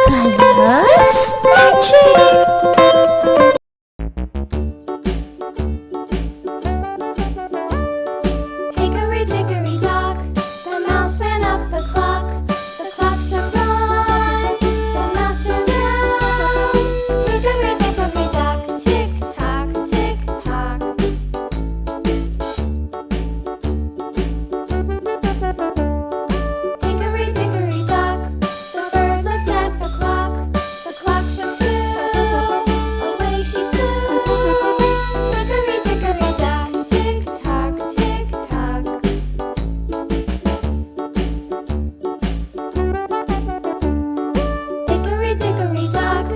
Colors Magic! Hickory dickory dock, the mouse ran up the clock. The clock struck one, the mouse ran down. Hickory dickory dock, tick tock, tick tock. Hickory dickory dock, the bird looked at the clock. The clock struck two, away she flew. Hickory dickory dock, tick tock, tick tock. Hickory dickory dock,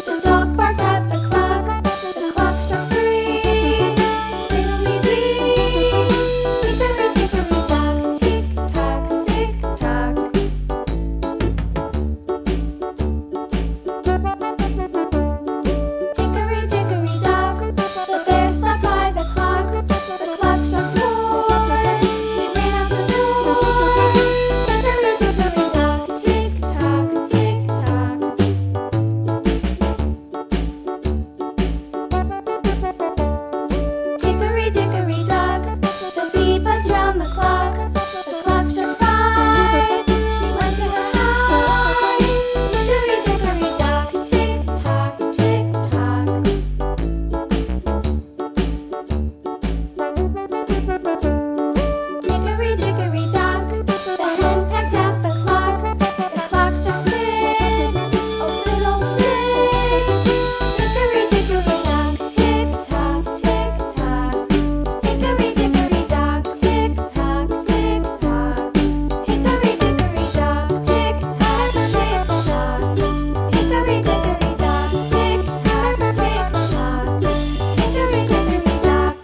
the dog barked at the clock. The clock struck three, fiddly-dee. Hickory dickory dock, tick tock, tick tock. Hickory dickory dock, the bear sat by the clock. The clock struck four, he ran out the door. Hickory dickory dock, tick tock, tick tock. Hickory dickory dock, the bee buzzed round the clock. The clock struck five, she went to her hive. Hickory dickory dock, tick tock, tick tock. Hickory dickory dock, the hen pecked at the clock. The clock struck six, oh fiddlesticks. Hickory dickory dock, tick tock, tick tock. Hickory dickory dock, tick tock, tick tock. Hickory dickory dock, tick tock, tick tock. Hickory dickory dock, tick tock, tick tock. Hickory dickory dock.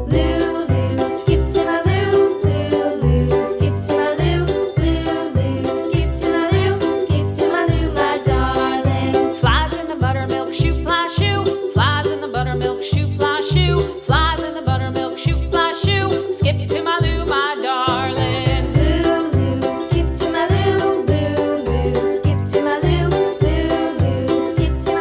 Lulu, skip to my loo, Lulu, skip to my loo, Lulu, skip to my loo, my darling. Flies in the buttermilk shoe, fly shoe. Flies in the buttermilk shoe, fly shoe. Flies in the buttermilk shoe, fly shoe. Skip to my loo, my darling. Lulu, skip to my loo, Lulu, skip to my loo, Lulu, skip to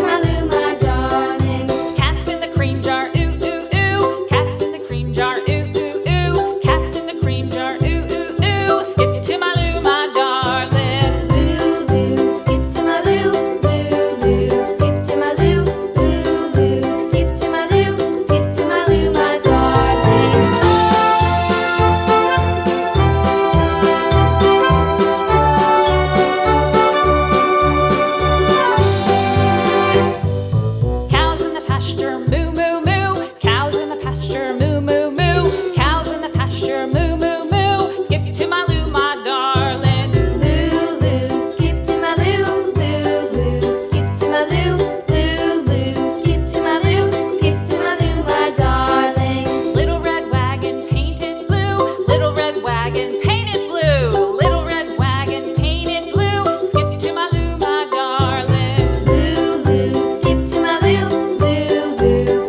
my loo, my darling. Cats in the cream jar, ooh ooh ooh. Cats in the cream jar, ooh ooh ooh. Cats in the cream jar, ooh ooh ooh. Skip to my loo, my darling. Lulu, skip to my loo, Lulu, skip to my loo, Lulu, skip to my loo, my darling. Cows in the pasture, moo moo moo. Cows in the pasture, moo moo moo. Cows in the pasture, moo moo moo. Skip to my loo, my darling. Lulu, skip to my loo, Lulu, skip to my loo, Lulu, skip to my loo, my darling. Little red wagon painted blue. Little red wagon painted blue. Little red wagon painted blue. Skip to my loo, my darling. Lulu, skip to my loo, Lulu,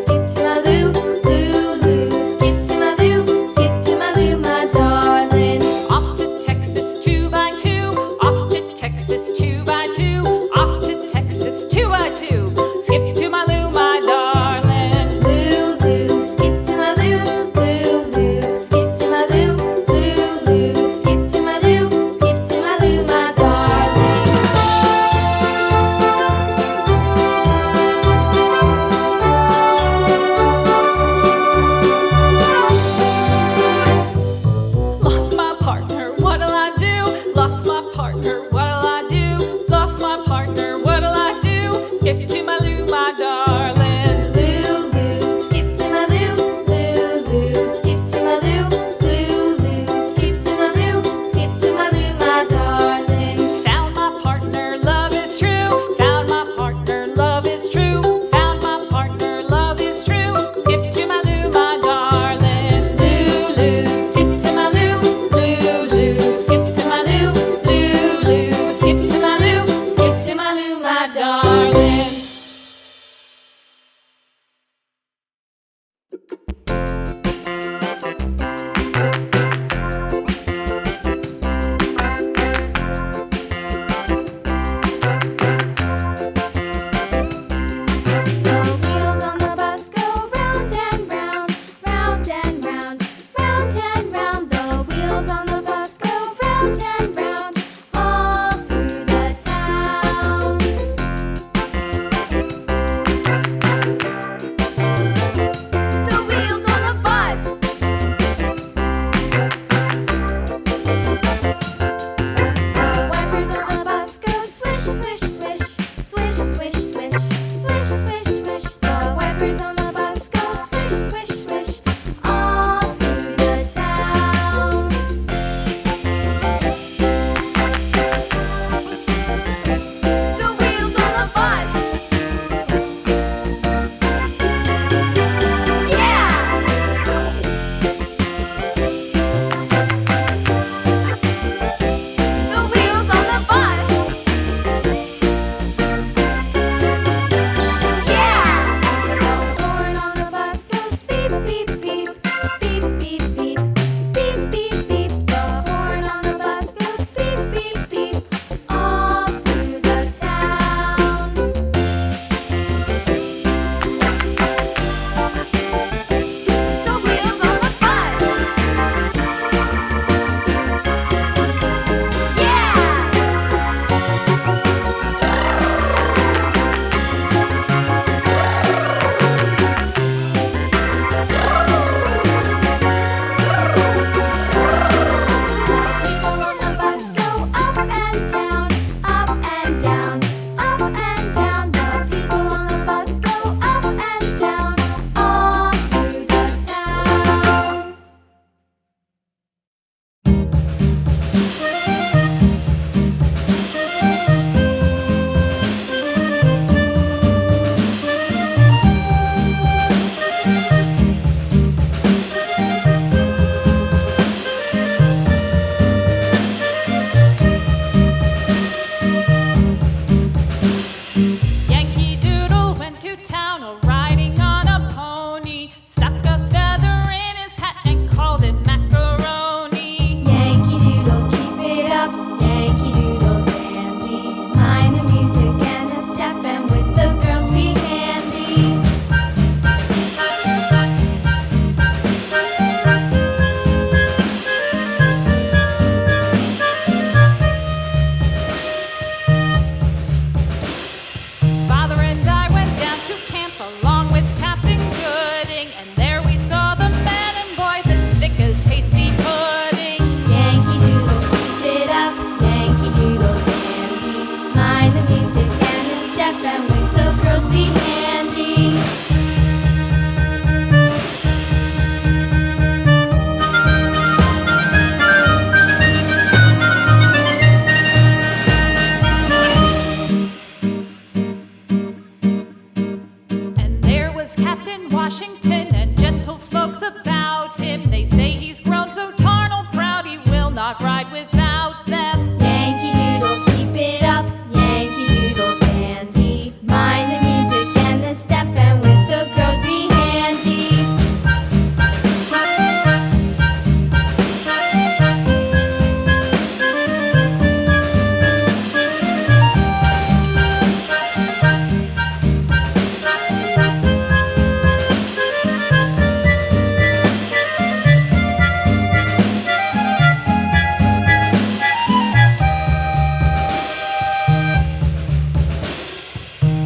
was Captain Washington, and gentle folks about him, they say he's grown so tarnal proud he will not ride without them. Yankee Doodle, keep it up, Yankee Doodle dandy. Mind the music and the step, and with the girls be handy.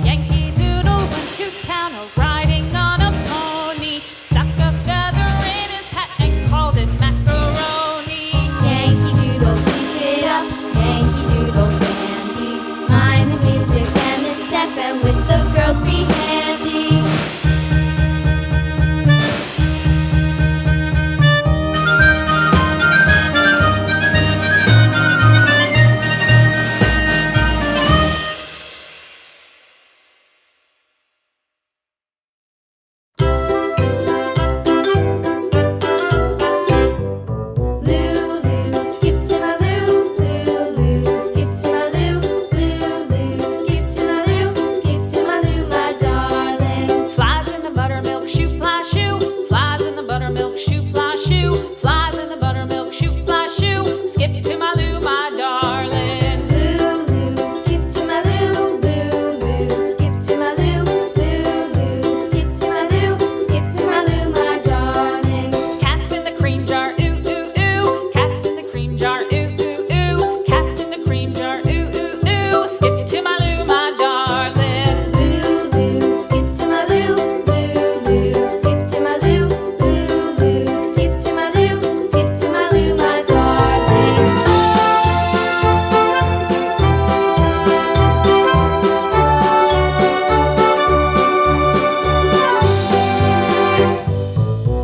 Yankee Doodle went to town riding on a pony, stuck a feather in his hat and called it macaroni. Yankee Doodle, keep it up, Yankee Doodle dandy. Mind the music and the step, and with the girls be handy. Lulu, skip to my loo, Lulu, skip to my loo, Lulu, skip to my loo, my darling. Flies in the buttermilk shoe fly shoe, flies in the buttermilk shoe fly shoe, flies in the buttermilk shoe fly shoe, skip to my loo, my darling. Lulu, skip to my loo, Lulu, skip to my loo, Lulu, skip to my loo, my darling. Cats in the cream jar, ooh ooh ooh, cats in the cream jar, ooh ooh ooh, cats in the cream jar, ooh ooh ooh, skip to my loo, my darling. Lulu, skip to my loo, Lulu, skip to my loo, Lulu, skip to my loo, my darling.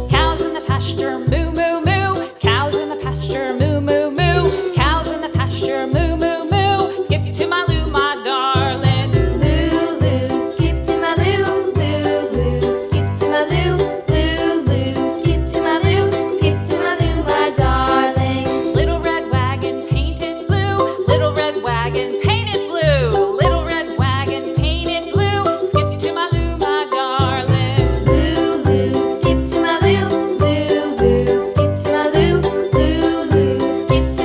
Cows in the pasture, moo moo moo, cows in the pasture, moo moo moo, cows in the pasture, moo moo moo, skip to my loo, my darling. Lulu, skip to my loo, Lulu, skip to my loo, Lulu, skip to my loo, my darling. Little red wagon painted blue, little red wagon painted blue, little red wagon painted blue, skip to my loo, my darling. Lulu, skip to my loo, Lulu, skip to my loo, Lulu, skip to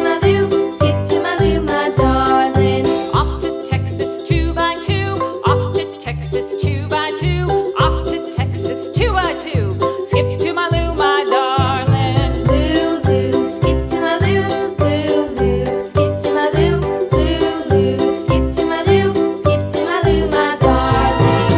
my loo, my darling. Off to Texas 2x2, off to Texas 2x2, off to Texas 2x2, skip to my loo, my darling. Lulu, skip to my loo, Lulu, skip to my loo, Lulu, skip to my loo, my darling.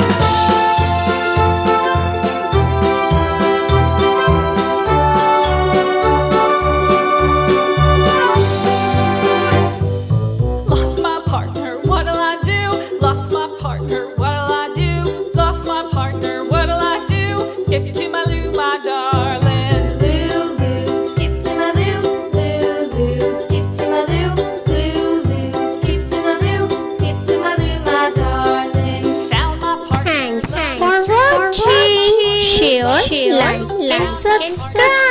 Lost my partner, what'll I do? Lost my partner, what'll I do? Lost my partner, what'll I do? Skip to my loo, my darling. Lulu, skip to my loo, Lulu, skip to my loo, Lulu, skip to my loo, my darling. Found my partner. Thanks for watching. Share, like, and subscribe.